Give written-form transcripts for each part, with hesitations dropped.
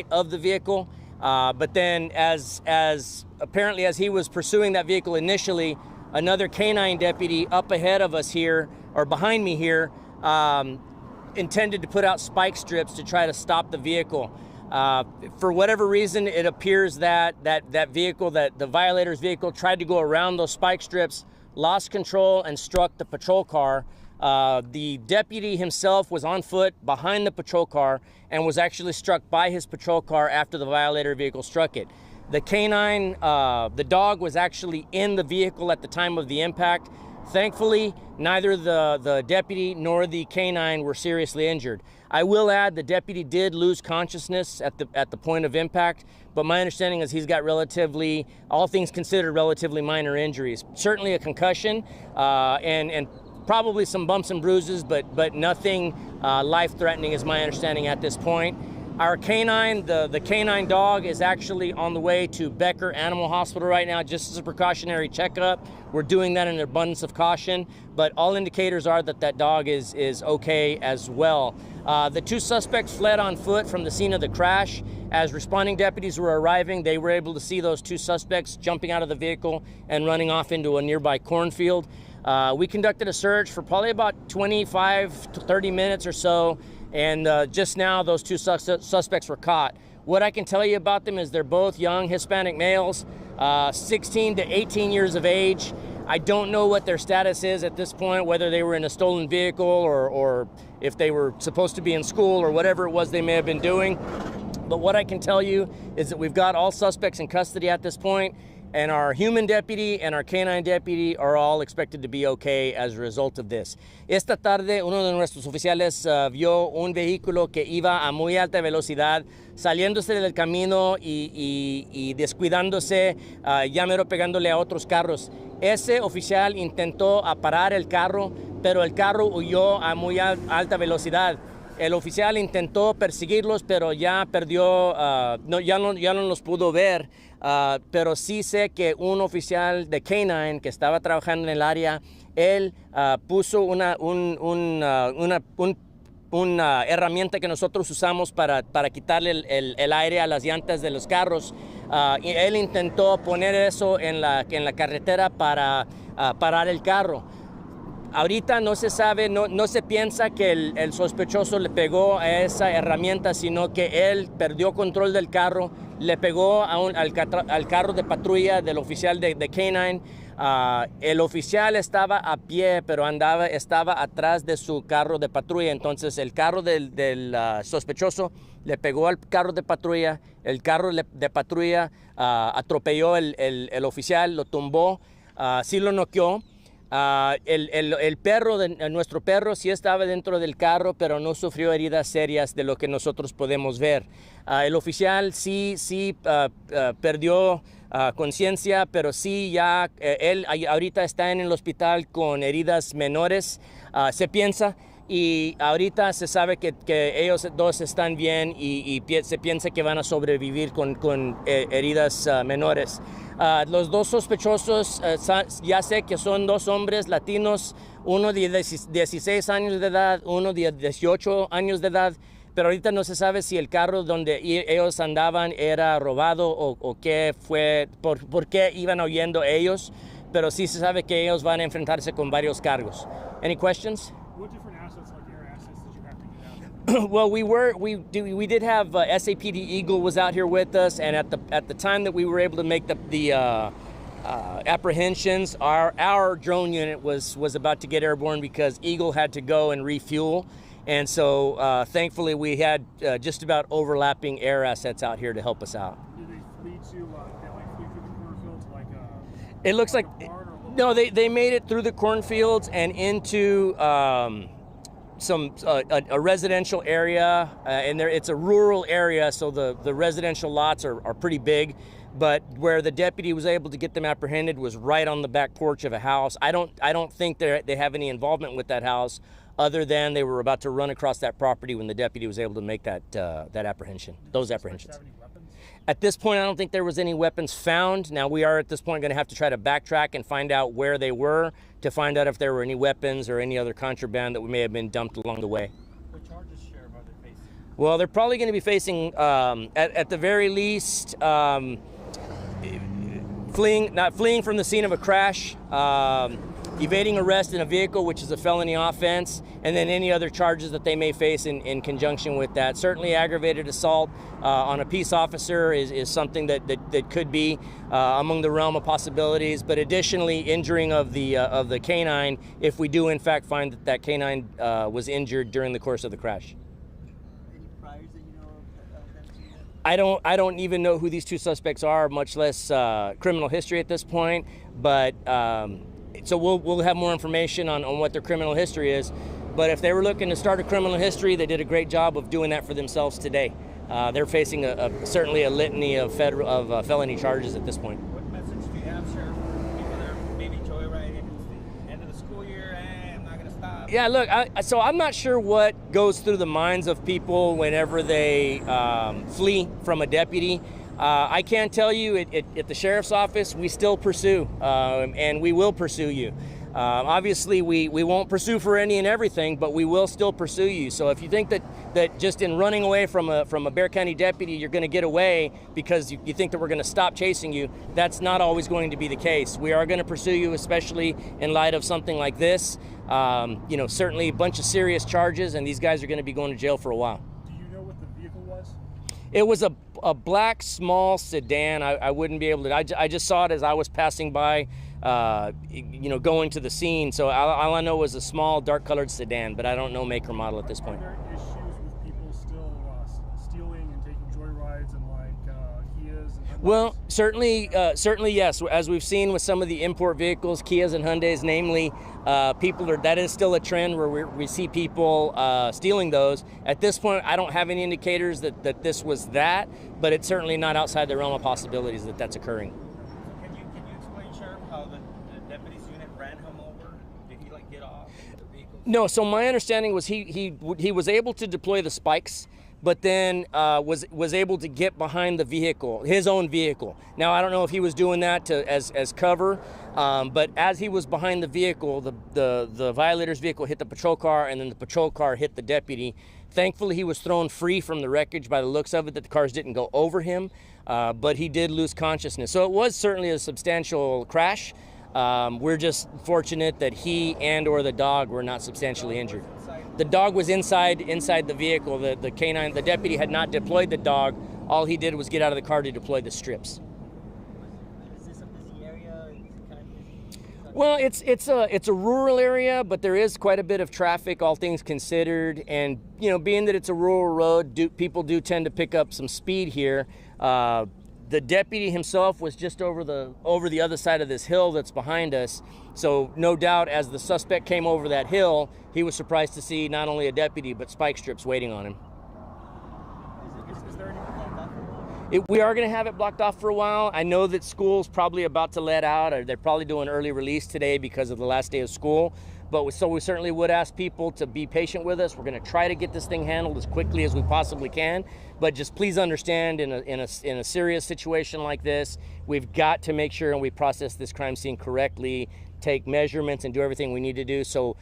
of the vehicle. But then as apparently as he was pursuing that vehicle initially, another canine deputy up ahead of us here, or behind me here, intended to put out spike strips to try to stop the vehicle. For whatever reason, it appears that vehicle, that the violator's vehicle, tried to go around those spike strips, lost control, and struck the patrol car. The deputy himself was on foot behind the patrol car and was actually struck by his patrol car after the violator vehicle struck it. The canine, the dog, was actually in the vehicle at the time of the impact. Thankfully, neither the deputy nor the canine were seriously injured. I will add the deputy did lose consciousness at the point of impact, but my understanding is he's got relatively, all things considered, relatively minor injuries. Certainly a concussion and probably some bumps and bruises, but nothing life-threatening is my understanding at this point. Our canine, the canine dog, is actually on the way to Becker Animal Hospital right now, just as a precautionary checkup. We're doing that in an abundance of caution, but all indicators are that dog is okay as well. The two suspects fled on foot from the scene of the crash. As responding deputies were arriving, they were able to see those two suspects jumping out of the vehicle and running off into a nearby cornfield. We conducted a search for probably about 25 to 30 minutes or so, and just now those two suspects were caught. What I can tell you about them is they're both young Hispanic males, 16 to 18 years of age. I don't know what their status is at this point, whether they were in a stolen vehicle or if they were supposed to be in school or whatever it was they may have been doing. But what I can tell you is that we've got all suspects in custody at this point, and our human deputy and our canine deputy are all expected to be okay as a result of this. Esta tarde, uno de nuestros oficiales vio un vehículo que iba a muy alta velocidad, saliéndose del camino y descuidándose, ya mero pegándole a otros carros. Ese oficial intentó parar el carro, pero el carro huyó a muy alta velocidad. El oficial intentó perseguirlos, pero ya perdió, ya no los pudo ver. Pero sí sé que un oficial de K9 que estaba trabajando en el área, él puso una herramienta que nosotros usamos para quitarle el aire a las llantas de los carros. Y él intentó poner eso en la carretera para parar el carro. Ahorita no se sabe, no se piensa que el sospechoso le pegó a esa herramienta, sino que él perdió control del carro, le pegó al carro de patrulla del oficial de K9. El oficial estaba a pie, pero estaba atrás de su carro de patrulla. Entonces el carro del sospechoso le pegó al carro de patrulla, el carro de patrulla atropelló el oficial, lo tumbó, sí lo noqueó. El perro, nuestro perro, sí estaba dentro del carro, pero no sufrió heridas serias de lo que nosotros podemos ver. El oficial sí perdió conciencia, pero sí ya él ahorita está en el hospital con heridas menores, se piensa. Y ahorita se sabe que ellos dos están bien y se piensa que van a sobrevivir con heridas menores. Los dos sospechosos, ya sé que son dos hombres latinos, uno de 16 años de edad, uno de 18 años de edad, pero ahorita no se sabe si el carro donde ellos andaban era robado o qué fue, por qué iban huyendo ellos, pero sí se sabe que ellos van a enfrentarse con varios cargos. Any questions? What different assets, like air assets, did you have to get out? Well, we did have SAPD Eagle was out here with us, and at the time that we were able to make the apprehensions, our drone unit was about to get airborne because Eagle had to go and refuel, and so thankfully we had just about overlapping air assets out here to help us out. Did they flee through the cornfield to It looks like. No, they made it through the cornfields and into a residential area, and it's a rural area, so the residential lots are pretty big. But where the deputy was able to get them apprehended was right on the back porch of a house. I don't think they have any involvement with that house, other than they were about to run across that property when the deputy was able to make that apprehension. Those apprehensions. have any weapons? At this point, I don't think there was any weapons found. Now, we are at this point going to have to try to backtrack and find out where they were to find out if there were any weapons or any other contraband that may have been dumped along the way. What charges, Sheriff, are they facing? Well, they're probably going to be facing, at the very least, not fleeing from the scene of a crash, evading arrest in a vehicle, which is a felony offense, and then any other charges that they may face in conjunction with that. Certainly aggravated assault on a peace officer is something that could be among the realm of possibilities, but additionally injuring of the canine if we do in fact find that canine was injured during the course of the crash. Any priors that you know of them two? I don't even know who these two suspects are, much less criminal history at this point, but so we'll have more information on what their criminal history is. But if they were looking to start a criminal history, they did a great job of doing that for themselves today. They're facing certainly a litany of felony charges at this point. What message do you have, Sheriff, for people that are maybe joyriding? It's the end of the school year. I'm not going to stop. Yeah, look, so I'm not sure what goes through the minds of people whenever they flee from a deputy. I can tell you at the sheriff's office, we still pursue, and we will pursue you. Obviously, we won't pursue for any and everything, but we will still pursue you. So if you think that just in running away from a Bexar County deputy, you're going to get away because you think that we're going to stop chasing you, that's not always going to be the case. We are going to pursue you, especially in light of something like this. Certainly a bunch of serious charges, and these guys are going to be going to jail for a while. Do you know what the vehicle was? It was a black small sedan. I wouldn't be able to. I just saw it as I was passing by, going to the scene. So all I know was a small dark colored sedan, but I don't know make or model at this point. Are there issues with people still stealing and taking joyrides and Kias and Hyundais? Well, certainly yes. As we've seen with some of the import vehicles, Kias and Hyundais, namely, that is still a trend where we see people stealing those. At this point, I don't have any indicators that this was that, but it's certainly not outside the realm of possibilities that that's occurring. Can you explain, Sheriff, how the deputy's unit ran him over? Did he get off the vehicle? No. So my understanding was he was able to deploy the spikes, but then was able to get behind the vehicle, his own vehicle. Now, I don't know if he was doing that as cover, but as he was behind the vehicle, the violator's vehicle hit the patrol car, and then the patrol car hit the deputy. Thankfully, he was thrown free from the wreckage by the looks of it, that the cars didn't go over him, but he did lose consciousness. So it was certainly a substantial crash. We're just fortunate that he or the dog were not substantially injured. The dog was inside the vehicle. The canine, the deputy had not deployed the dog. All he did was get out of the car to deploy the strips. Is this a busy area? Is it kind of busy? Well, it's a rural area, but there is quite a bit of traffic, all things considered. And being that it's a rural road, people do tend to pick up some speed here. The deputy himself was just over the other side of this hill that's behind us. So no doubt, as the suspect came over that hill, he was surprised to see not only a deputy, but spike strips waiting on him. Is there anything like that for a while? We are going to have it blocked off for a while. I know that school's probably about to let out, or they're probably doing early release today because of the last day of school. So we certainly would ask people to be patient with us. We're going to try to get this thing handled as quickly as we possibly can. But just please understand, in a serious situation like this, we've got to make sure and we process this crime scene correctly, take measurements, and do everything we need to do. So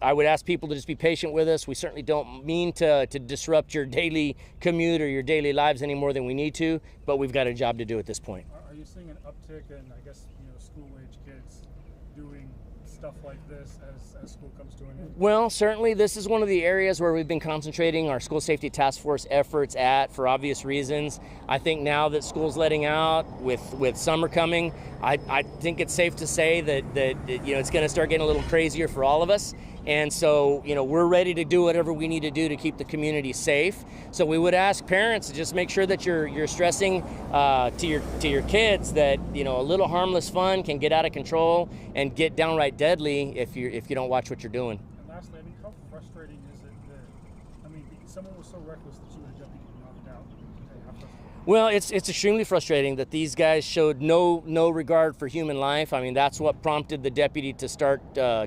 I would ask people to just be patient with us. We certainly don't mean to disrupt your daily commute or your daily lives any more than we need to, but we've got a job to do at this point. Are you seeing an uptick in, school-age kids doing stuff like this as school comes to an end? Well, certainly this is one of the areas where we've been concentrating our school safety task force efforts for obvious reasons. I think now that school's letting out with summer coming, I think it's safe to say that it's going to start getting a little crazier for all of us. And so, we're ready to do whatever we need to do to keep the community safe. So we would ask parents to just make sure that you're stressing to your kids that, a little harmless fun can get out of control and get downright deadly if you don't watch what you're doing. And lastly, how frustrating is it that, someone was so reckless that you had a deputy knocked out? How frustrating? Well, it's extremely frustrating that these guys showed no regard for human life. That's what prompted the deputy to start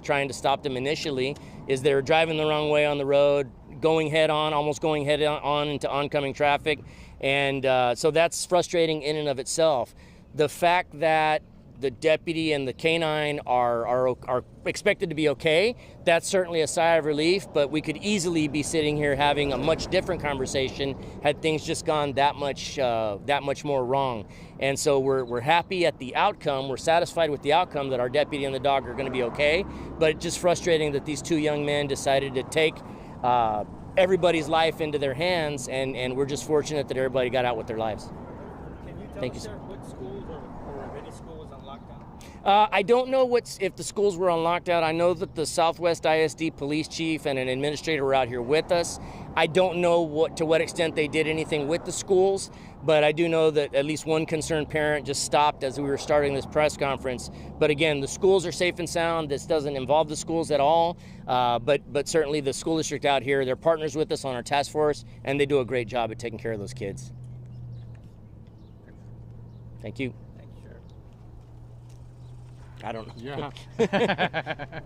trying to stop them initially, is they were driving the wrong way on the road, almost going head on into oncoming traffic. And so that's frustrating in and of itself. The fact that the deputy and the canine are expected to be okay. That's certainly a sigh of relief, but we could easily be sitting here having a much different conversation had things just gone that much more wrong. And so we're happy at the outcome. We're satisfied with the outcome that our deputy and the dog are going to be okay, but it's just frustrating that these two young men decided to take everybody's life into their hands, and we're just fortunate that everybody got out with their lives. Can you tell Thank us, you, sir. Sheriff, what schools or if any school was on lockdown? I don't know if the schools were on lockdown. I know that the Southwest ISD police chief and an administrator were out here with us. I don't know to what extent they did anything with the schools, but I do know that at least one concerned parent just stopped as we were starting this press conference. But again, the schools are safe and sound. This doesn't involve the schools at all, but certainly the school district out here, they're partners with us on our task force, and they do a great job at taking care of those kids. Thank you. Thank you, Sheriff. I don't know. Yeah.